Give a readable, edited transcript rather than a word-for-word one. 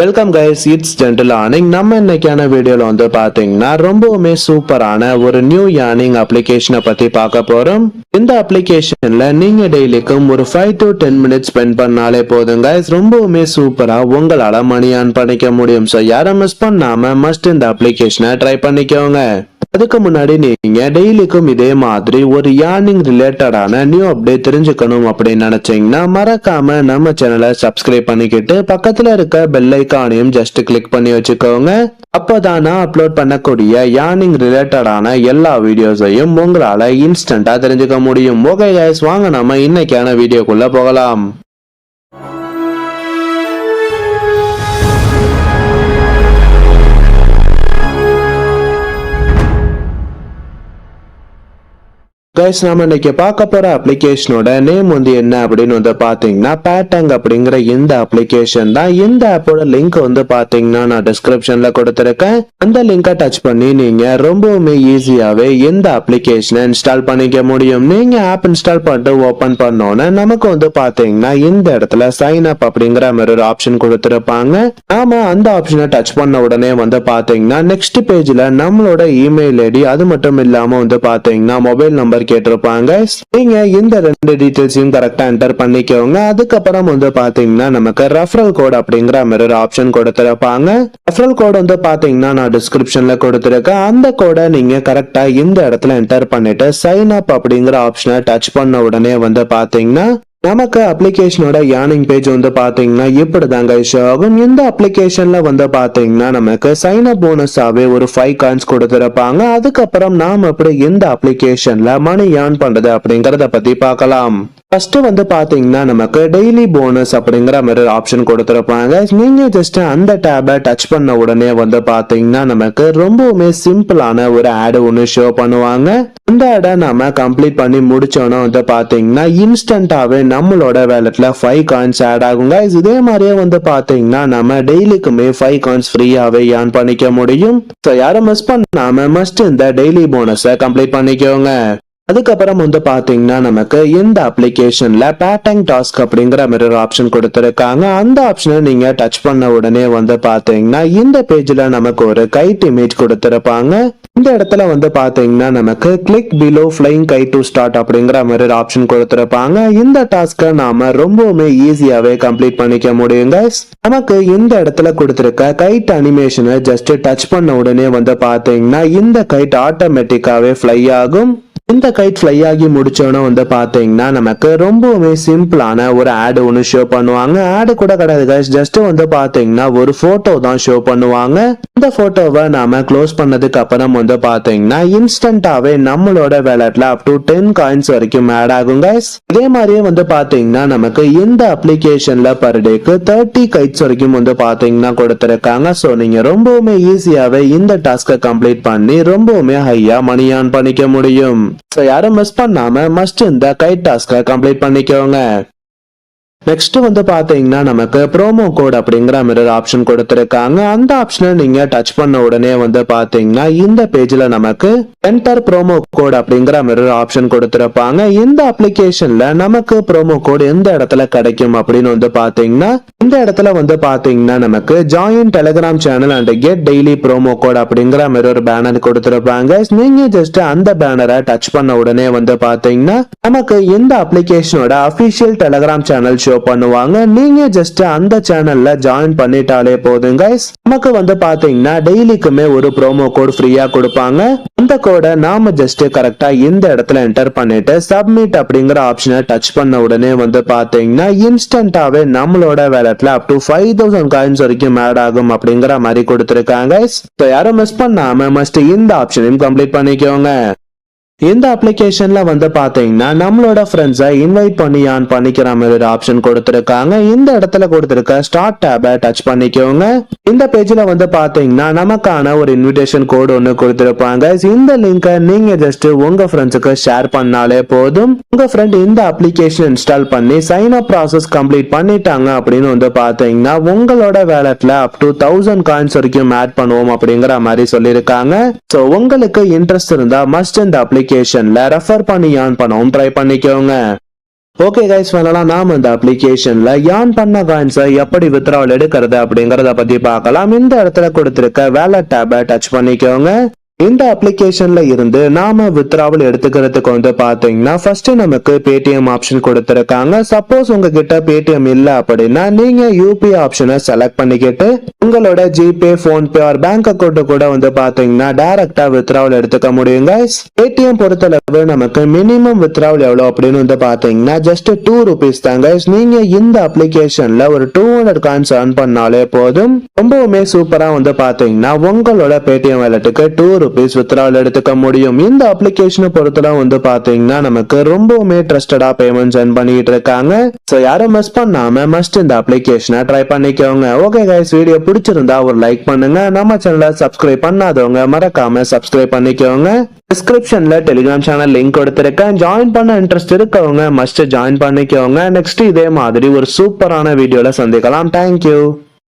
Welcome guys, it's gentle earning. நம்ம இன்னைக்கான வீடியோல வந்து பாத்தீங்கன்னா ரொம்பவுமே சூப்பரான ஒரு நியூ ஏர்னிங் அப்ளிகேஷனை பத்தி பார்க்க போறோம். இந்த அப்ளிகேஷன்ல நீங்க டெய்லிக்கும் ஒரு 5 to 10 மினிட்ஸ் ஸ்பெண்ட் பண்ணாலே போதும் கைஸ். ரொம்பவுமே சூப்பரா உங்களால மணி ஏர்ன் பண்ணிக்க முடியும். ஸோ யாரும் மிஸ் பண்ணாம மஸ்ட் இந்த அப்ளிகேஷனை ட்ரை பண்ணிக்கோங்க. அதுக்கு முன்னாடி நீங்க டெய்லிக்கும் இதே மாதிரி ஒரு ஏர்னிங் ரிலேட்டடான நியூ அப்டேட் தெரிஞ்சுக்கணும் அப்படின்னு நினைச்சீங்கன்னா மறக்காம நம்ம சேனலை சப்ஸ்கிரைப் பண்ணிக்கிட்டு பக்கத்துல இருக்க பெல் ஐகானையும் ஜஸ்ட் கிளிக் பண்ணி வச்சுக்கோங்க. அப்பதான் நான் அப்லோட் பண்ணக்கூடிய ஏர்னிங் ரிலேட்டடான எல்லா வீடியோஸையும் உங்களால இன்ஸ்டன்டா தெரிஞ்சுக்க முடியும். ஓகே கைஸ், வாங்க நம்ம இன்னைக்கான வீடியோக்குள்ள போகலாம். கைஸ், நாம இன்னைக்கு பார்க்க போற அப்ளிகேஷனோட நேம் வந்து என்ன அப்படின்னு வந்து பாத்தீங்கன்னா பேட்டங் அப்படிங்கிற இந்த அப்ளிகேஷன் தான். இந்த ஆப்போட லிங்க் வந்து பாத்தீங்கன்னா நான் டிஸ்கிரிப்ஷன்ல கொடுத்திருக்கேன். அந்த லிங்கை டச் பண்ணி நீங்க ரொம்பவுமே ஈஸியாவே இந்த அப்ளிகேஷனை இன்ஸ்டால் பண்ணிக்க முடியும். நீங்க ஆப் இன்ஸ்டால் பண்ணிட்டு ஓபன் பண்ணோன்னு நமக்கு வந்து பாத்தீங்கன்னா இந்த இடத்துல சைன் அப் அப்படிங்கிற மாதிரி ஒரு ஆப்ஷன் கொடுத்திருப்பாங்க. நாம அந்த ஆப்ஷனை டச் பண்ண உடனே வந்து பாத்தீங்கன்னா நெக்ஸ்ட் பேஜ்ல நம்மளோட இமெயில் ஐடி, அது மட்டும் இல்லாம வந்து பாத்தீங்கன்னா மொபைல் நம்பர் கேட்டிருப்பாங்க. நீங்க இந்த ரெண்டு டீடைல்ஸையும் கரெக்டா என்டர் பண்ணிக்கோங்க. அதுக்கப்புறம் வந்து பாத்தீங்கன்னா நமக்கு ரெஃபரல் கோட் அப்படிங்கிற மாதிரி ஒரு ஆப்ஷன் கொடுத்திருப்பாங்க. ரெஃபரல் கோட் வந்து பாத்தீங்கன்னா நான் டிஸ்கிரிப்ஷன்ல கொடுத்திருக்கேன். அந்த கோடை நீங்க கரெக்டா இந்த இடத்துல என்டர் பண்ணிட்டு சைன் அப் அப்படிங்கிற ஆப்ஷனை டச் பண்ண உடனே வந்து பாத்தீங்கன்னா நமக்கு அப்ளிகேஷனோட ஏர்னிங் பேஜ் வந்து பாத்தீங்கன்னா இப்படிதாங்க ஷோ ஆகும். இந்த அப்ளிகேஷன்ல வந்து பாத்தீங்கன்னா நமக்கு சைன் அப் போனஸாவே ஒரு 5 காயின்ஸ் கொடுத்திருப்பாங்க. அதுக்கப்புறம் நாம எப்படி இந்த அப்ளிகேஷன்ல மணி ஏர்ன் பண்றது அப்படிங்கறத பத்தி பார்க்கலாம். ஃபர்ஸ்ட் வந்து பாத்தீங்கன்னா நமக்கு டெய்லி போனஸ் அப்படிங்கிற மாதிரி ஆப்ஷன் கொடுத்திருப்பாங்க. நீங்க ஜஸ்ட் அந்த டேபை டச் பண்ண உடனே வந்து பாத்தீங்கன்னா நமக்கு ரொம்பவுமே சிம்பிளான ஒரு ஆட் ஒன்னு ஷோ பண்ணுவாங்க. அந்த ஆடை நாம கம்ப்ளீட் பண்ணி முடிச்சோன்னா வந்து பாத்தீங்கன்னா இன்ஸ்டன்டாவே நம்மளோட வேலட்ல 5 காயின்ஸ் ஆட் ஆகுங்க. இதே மாதிரியே வந்து பாத்தீங்கன்னா நம்ம டெய்லிக்குமே 5 காயின்ஸ் ஃப்ரீயாவே ஏர்ன் பண்ணிக்க முடியும். ஸோ யாரும் மிஸ் பண்ணாம மஸ்ட் இந்த டெய்லி போனஸை கம்ப்ளீட் பண்ணிக்கோங்க. அதுக்கப்புறம் வந்து பாத்தீங்கன்னா நமக்கு இந்த அப்ளிகேஷன்ல பேட்டங் டாஸ்க் அப்படிங்கிற மாதிரி ஒரு ஆப்ஷன் கொடுத்திருக்காங்க. அந்த ஆப்ஷனை நீங்க டச் பண்ண உடனே வந்து பாத்தீங்கன்னா இந்த பேஜ்ல நமக்கு ஒரு கைட் இமேஜ் கொடுத்திருப்பாங்க. இந்த இடத்துல வந்து பாத்தீங்கன்னா நமக்கு click below flying guide to start அப்படிங்கிற மாதிரி ஒரு ஆப்ஷன் கொடுத்திருப்பாங்க. இந்த டாஸ்கை நாம ரொம்பவுமே ஈஸியாவே கம்ப்ளீட் பண்ணிக்க முடியுங்க. நமக்கு இந்த இடத்துல கொடுத்திருக்க கைட் அனிமேஷனை ஜஸ்ட் டச் பண்ண உடனே வந்து பாத்தீங்கன்னா இந்த கைட் ஆட்டோமேட்டிக்காவே ஃபிளை ஆகும். இந்த கைட் ஃபிளை ஆகி முடிச்சோன்னு வந்து பாத்தீங்கன்னா நமக்கு ரொம்பவுமே சிம்பிளான ஒரு ஆட் ஒன்னு ஷோ பண்ணுவாங்க. ஆடு கூட கிடையாது, ஜஸ்ட் வந்து பாத்தீங்கன்னா ஒரு போட்டோ தான் ஷோ பண்ணுவாங்க. இந்த போட்டோவை நாம க்ளோஸ் பண்ணதுக்கு அப்புறம் வந்து பாத்தீங்கன்னா இன்ஸ்டன்டாவே நம்மளோட வேலட்ல அப் டு 10 காயின்ஸ் வரைக்கும் ஆட் ஆகும் கைஸ். இதே மாதிரியே வந்து பாத்தீங்கன்னா நமக்கு இந்த அப்ளிகேஷன்ல பர் டேக்கு 30 கைட்ஸ் வரைக்கும் வந்து பாத்தீங்கன்னா கொடுத்திருக்காங்க. சோ நீங்க ரொம்பவுமே ஈஸியாவே இந்த டாஸ்கை கம்ப்ளீட் பண்ணி ரொம்பவுமே ஹையா மணி ஏர்ன் பண்ணிக்க முடியும். ஸோ யாரும் மிஸ் பண்ணாம மஸ்ட் இந்த கைட் டாஸ்கை கம்ப்ளீட் பண்ணிக்கோங்க. நெக்ஸ்ட் வந்து பாத்தீங்கன்னா நமக்கு ப்ரோமோ கோட் அப்படிங்கிற மாதிரி ஆப்ஷன் கொடுத்திருக்காங்க. அந்த ஆப்ஷனை நீங்க டச் பண்ண உடனே வந்து பாத்தீங்கன்னா இந்த பேஜ்ல நமக்கு என்டர் ப்ரோமோ கோட் அப்படிங்கிற மாதிரி ஆப்ஷன் கொடுத்திருப்பாங்க. இந்த அப்ளிகேஷன்ல நமக்கு ப்ரோமோ கோட் எந்த இடத்துல கிடைக்கும் அப்படின்னு வந்து பாத்தீங்கன்னா இந்த இடத்துல வந்து பாத்தீங்கன்னா நமக்கு join Telegram channel and get daily promo code அப்படிங்கிற மாதிரி ஒரு பேனர் கொடுத்திருப்பாங்க. நீங்க ஜஸ்ட் அந்த பேனரை டச் பண்ண உடனே வந்து பாத்தீங்கன்னா நமக்கு இந்த அப்ளிகேஷனோட அபிஷியல் டெலிகிராம் சேனல் ஷோ பண்ணுவாங்க. நீங்க ஜஸ்ட் அந்த சேனல்ல ஜாயின் பண்ணிட்டாலே போதும் கைஸ். நமக்கு வந்து பாத்தீங்கன்னா டெய்லிக்குமே ஒரு ப்ரோமோ கோட் ஃப்ரீயா கொடுப்பாங்க. அந்த கோடை நாம ஜஸ்ட் கரெக்டா இந்த இடத்துல என்டர் பண்ணிட்டு சப்மிட் அப்படிங்கிற ஆப்ஷனை டச் பண்ண உடனே வந்து பாத்தீங்கன்னா இன்ஸ்டன்டாவே நம்மளோட வேலட்ல அப் டு 5000 காயின்ஸ் வரைக்கும் ஆட் ஆகும் அப்படிங்கிற மாதிரி கொடுத்திருக்காங்க. யாரும் மிஸ் பண்ணாம மஸ்ட் இந்த ஆப்ஷனையும் கம்ப்ளீட் பண்ணிக்கோங்க. இந்த அப்ளிகேஷன்ல வந்து பாத்தீங்கன்னா நம்மளோட ஃப்ரெண்ட்ஸை இன்வைட் பண்ணி ஆன் பண்ணிக்கிற மாதிரி ஒரு ஆப்ஷன் கொடுத்திருக்காங்க. இந்த இடத்துல கொடுத்திருக்க ஸ்டார்ட் டேபை டச் பண்ணிக்கோங்க. இந்த பேஜ்ல வந்து பாத்தீங்கன்னா நமக்கான ஒரு இன்விடேஷன் கோட் ஒன்னு கொடுத்திருப்பாங்க. இந்த லிங்கை நீங்க ஜஸ்ட் உங்க ஃப்ரெண்ட்ஸுக்கு ஷேர் பண்ணாலே போதும். உங்க ஃப்ரெண்ட் இந்த அப்ளிகேஷன் இன்ஸ்டால் பண்ணி சைன் அப் ப்ராசஸ் கம்ப்ளீட் பண்ணிட்டாங்க அப்படின்னு வந்து பாத்தீங்கன்னா உங்களோட வேலட்ல அப் டு 1000 காயின்ஸ் வரைக்கும் ஆட் பண்ணுவோம் அப்படிங்கிற மாதிரி சொல்லியிருக்காங்க. சோ உங்களுக்கு இன்ட்ரெஸ்ட் இருந்தா மஸ்ட் இந்த அப்ளிகேஷன்ல ரெஃபர் பண்ணி ஏர்ன் பண்ணவும் ட்ரை பண்ணிக்கோங்க. ஓகே கைஸ், ஃபைனலா நாம இந்த அப்ளிகேஷன்ல யான் பண்ண காயின்ஸை எப்படி வித்ட்ராவல் எடுக்கிறது அப்படிங்கறத பத்தி பார்க்கலாம். இந்த இடத்துல கொடுத்திருக்க வேலட் டேபை டச் பண்ணிக்கோங்க. இந்த அப்ளிகேஷன்ல இருந்து நாம வித்ட்ராவல் எடுத்துக்கிறதுக்கு வந்து பாத்தீங்கன்னா ஃபர்ஸ்ட் நமக்கு பேடிஎம் ஆப்ஷன் கொடுத்திருக்காங்க. சப்போஸ் உங்ககிட்ட பேடிஎம் இல்ல அப்படின்னா நீங்க யூபிஐ ஆப்ஷனை செலக்ட் பண்ணிக்கிட்டு உங்களோட GPay, PhonePe R bank account கூட வந்து பாத்தீங்கன்னா டைரக்டா வித்ட்ராவல் எடுத்துக்க முடியும் கைஸ். பேடிஎம் பொறுத்தளவு நமக்கு மினிமம் வித்ட்ராவல் எவ்வளவு அப்படின்னு வந்து பாத்தீங்கன்னா ஜஸ்ட் 2 rupees தான் கைஸ். நீங்க இந்த அப்ளிகேஷன்ல ஒரு 200 காயின்ஸ் earn பண்ணாலே போதும். ரொம்பவுமே சூப்பரா வந்து பாத்தீங்கன்னா உங்களோட பேடிஎம் வாலெட்டுக்கு 2 rupees வித்ட்ராவல் எடுத்துக்க முடியும். இந்த அப்ளிகேஷனை பொறுத்தளவு வந்து பாத்தீங்கன்னா நமக்கு ரொம்பவுமே ட்ரஸ்டடா பேமெண்ட்ஸ் earn பண்ணிட்டு இருக்காங்க. சோ யாரும் மிஸ் பண்ணாம மஸ்ட் இந்த அப்ளிகேஷனை ட்ரை பண்ணிக்கோங்க. ஓகே கைஸ், வீடியோ பிடிச்சிருந்தா ஒரு லைக் பண்ணுங்க. நம்ம சேனலை சப்ஸ்கிரைப் பண்ணாதவங்க மறக்காம சப்ஸ்கிரைப் பண்ணிக்கோங்க. டிஸ்கிரிப்ஷன்ல டெலிகிராம் சேனல் லிங்க் கொடுத்திருக்கேன். ஜாயின் பண்ண இன்ட்ரெஸ்ட் இருக்கவங்க மஸ்ட் ஜாயின் பண்ணிக்கோங்க. நெக்ஸ்ட் இதே மாதிரி ஒரு சூப்பரான வீடியோல சந்திக்கலாம். தேங்க்யூ.